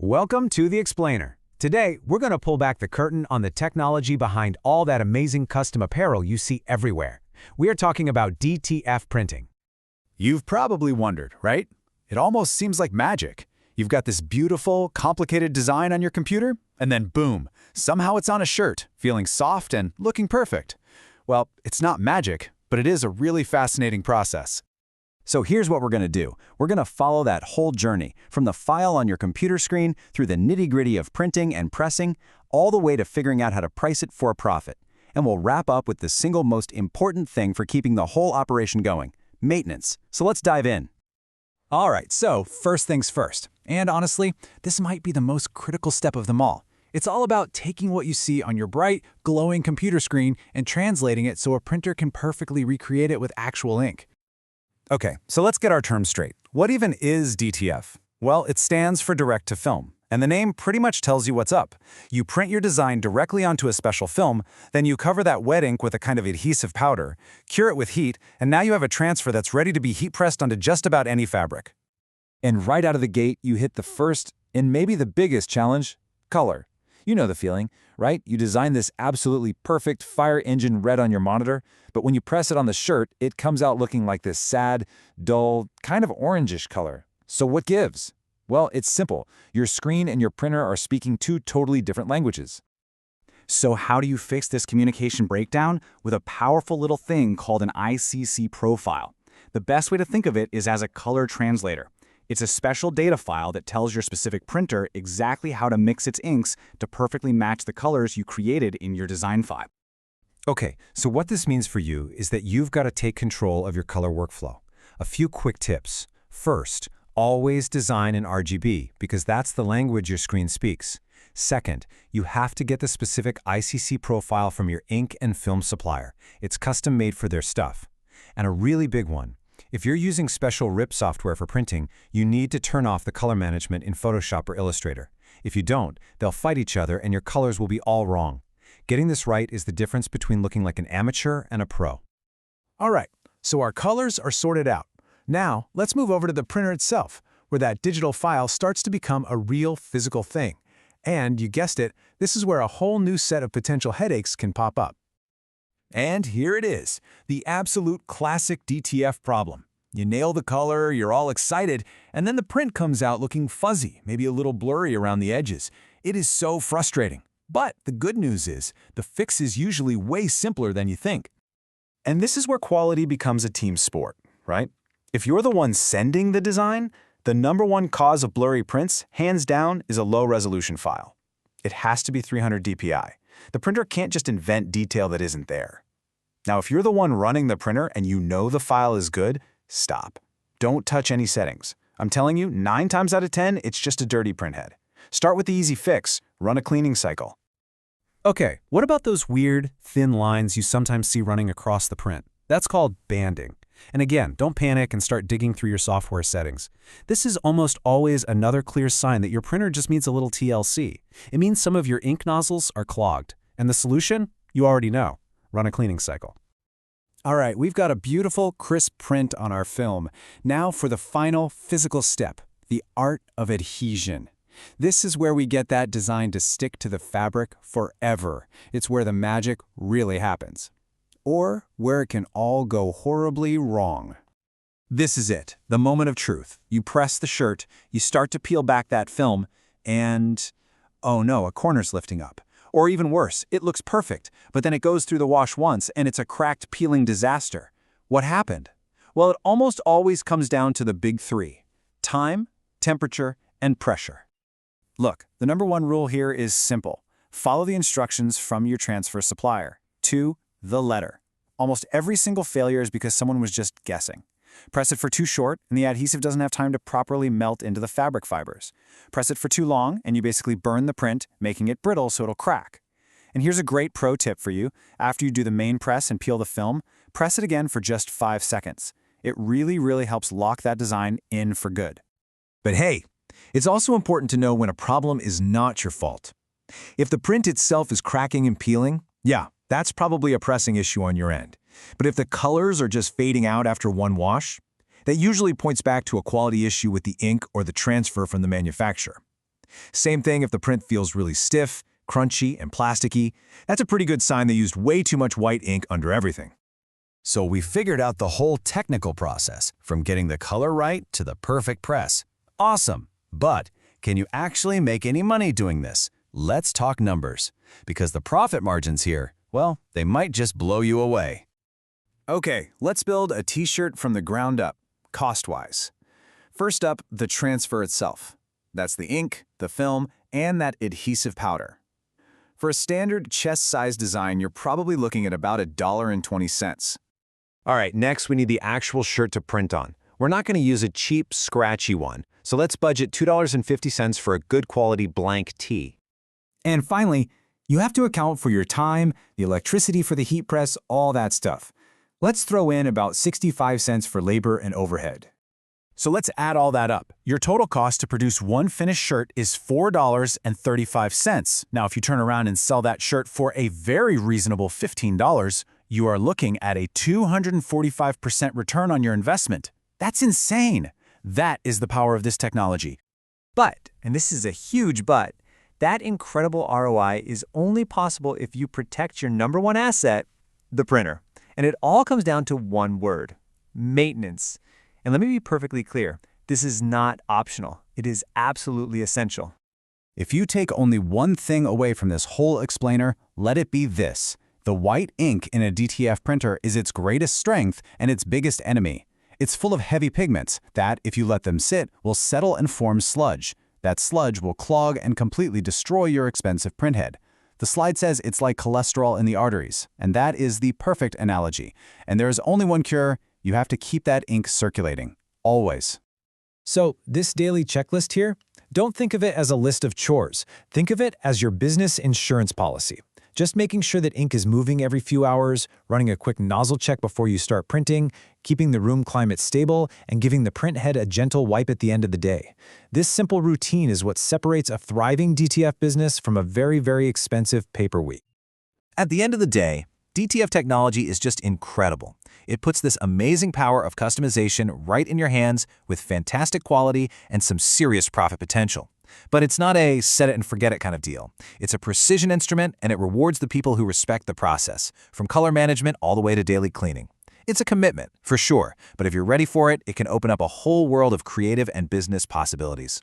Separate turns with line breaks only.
Welcome to The Explainer. Today, we're going to pull back the curtain on the technology behind all that amazing custom apparel you see everywhere. We are talking about DTF printing.
You've probably wondered, right? It almost seems like magic. You've got this beautiful, complicated design on your computer, and then boom, somehow it's on a shirt, feeling soft and looking perfect. Well, it's not magic, but it is a really fascinating process. So here's what we're going to do. We're going to follow that whole journey, from the file on your computer screen, through the nitty-gritty of printing and pressing, all the way to figuring out how to price it for a profit. And we'll wrap up with the single most important thing for keeping the whole operation going: maintenance. So let's dive in. All right, so first things first. And honestly, this might be the most critical step of them all. It's all about taking what you see on your bright, glowing computer screen and translating it so a printer can perfectly recreate it with actual ink. Okay, so let's get our terms straight. What even is DTF? Well, it stands for direct to film, and the name pretty much tells you what's up. You print your design directly onto a special film, then you cover that wet ink with a kind of adhesive powder, cure it with heat, and now you have a transfer that's ready to be heat pressed onto just about any fabric. And right out of the gate, you hit the first, and maybe the biggest challenge: color. You know the feeling, right? You design this absolutely perfect fire engine red on your monitor, but when you press it on the shirt, it comes out looking like this sad, dull, kind of orangish color. So what gives? Well, it's simple. Your screen and your printer are speaking two totally different languages. So how do you fix this communication breakdown? With a powerful little thing called an ICC profile. The best way to think of it is as a color translator. It's a special data file that tells your specific printer exactly how to mix its inks to perfectly match the colors you created in your design file.
Okay, so what this means for you is that you've got to take control of your color workflow. A few quick tips. First, always design in RGB, because that's the language your screen speaks. Second, you have to get the specific ICC profile from your ink and film supplier. It's custom made for their stuff. And a really big one: if you're using special RIP software for printing, you need to turn off the color management in Photoshop or Illustrator. If you don't, they'll fight each other and your colors will be all wrong. Getting this right is the difference between looking like an amateur and a pro.
All right, so our colors are sorted out. Now, let's move over to the printer itself, where that digital file starts to become a real physical thing. And you guessed it, this is where a whole new set of potential headaches can pop up.
And here it is, the absolute classic DTF problem. You nail the color, you're all excited, and then the print comes out looking fuzzy, maybe a little blurry around the edges. It is so frustrating. But the good news is, the fix is usually way simpler than you think. And this is where quality becomes a team sport, right? If you're the one sending the design, the #1 cause of blurry prints, hands down, is a low-resolution file. It has to be 300 dpi. The printer can't just invent detail that isn't there. Now, if you're the one running the printer and you know the file is good, stop. Don't touch any settings. I'm telling you, 9 times out of 10, it's just a dirty printhead. Start with the easy fix: run a cleaning cycle.
Okay, what about those weird, thin lines you sometimes see running across the print? That's called banding. And again, don't panic and start digging through your software settings. This is almost always another clear sign that your printer just needs a little TLC. It means some of your ink nozzles are clogged. And the solution? You already know. Run a cleaning cycle.
All right, we've got a beautiful, crisp print on our film. Now for the final physical step: the art of adhesion. This is where we get that design to stick to the fabric forever. It's where the magic really happens. Or where it can all go horribly wrong. This is it, the moment of truth. You press the shirt, you start to peel back that film, and oh no, a corner's lifting up. Or even worse, it looks perfect, but then it goes through the wash once and it's a cracked, peeling disaster. What happened? Well, it almost always comes down to the big three: time, temperature, and pressure. Look, the #1 rule here is simple. Follow the instructions from your transfer supplier, to the letter. Almost every single failure is because someone was just guessing. Press it for too short, and the adhesive doesn't have time to properly melt into the fabric fibers. Press it for too long, and you basically burn the print, making it brittle so it'll crack. And here's a great pro tip for you. After you do the main press and peel the film, press it again for just 5 seconds. It really helps lock that design in for good.
But hey, it's also important to know when a problem is not your fault. If the print itself is cracking and peeling, yeah, that's probably a pressing issue on your end. But if the colors are just fading out after one wash, that usually points back to a quality issue with the ink or the transfer from the manufacturer. Same thing if the print feels really stiff, crunchy, and plasticky. That's a pretty good sign they used way too much white ink under everything. So we figured out the whole technical process, from getting the color right to the perfect press. Awesome! But can you actually make any money doing this? Let's talk numbers, because the profit margins here, well, they might just blow you away.
Okay, let's build a t-shirt from the ground up, cost-wise. First up, the transfer itself. That's the ink, the film, and that adhesive powder. For a standard chest-size design, you're probably looking at about $1.20.
All right, next we need the actual shirt to print on. We're not going to use a cheap, scratchy one, so let's budget $2.50 for a good quality blank tee.
And finally, you have to account for your time, the electricity for the heat press, all that stuff. Let's throw in about 65 cents for labor and overhead.
So let's add all that up. Your total cost to produce one finished shirt is $4.35. Now, if you turn around and sell that shirt for a very reasonable $15, you are looking at a 245% return on your investment. That's insane. That is the power of this technology.
But, and this is a huge but, that incredible ROI is only possible if you protect your number one asset, the printer. And it all comes down to one word: maintenance. And let me be perfectly clear, this is not optional. It is absolutely essential.
If you take only one thing away from this whole explainer, let it be this. The white ink in a DTF printer is its greatest strength and its biggest enemy. It's full of heavy pigments that, if you let them sit, will settle and form sludge. That sludge will clog and completely destroy your expensive printhead. The slide says it's like cholesterol in the arteries, and that is the perfect analogy. And there is only one cure: you have to keep that ink circulating, always.
So, this daily checklist here, don't think of it as a list of chores. Think of it as your business insurance policy. Just making sure that ink is moving every few hours, running a quick nozzle check before you start printing, keeping the room climate stable, and giving the print head a gentle wipe at the end of the day. This simple routine is what separates a thriving DTF business from a very, very expensive paper week.
At the end of the day, DTF technology is just incredible. It puts this amazing power of customization right in your hands with fantastic quality and some serious profit potential. But it's not a set it and forget it kind of deal. It's a precision instrument, and it rewards the people who respect the process, from color management all the way to daily cleaning. It's a commitment, for sure, but if you're ready for it, it can open up a whole world of creative and business possibilities.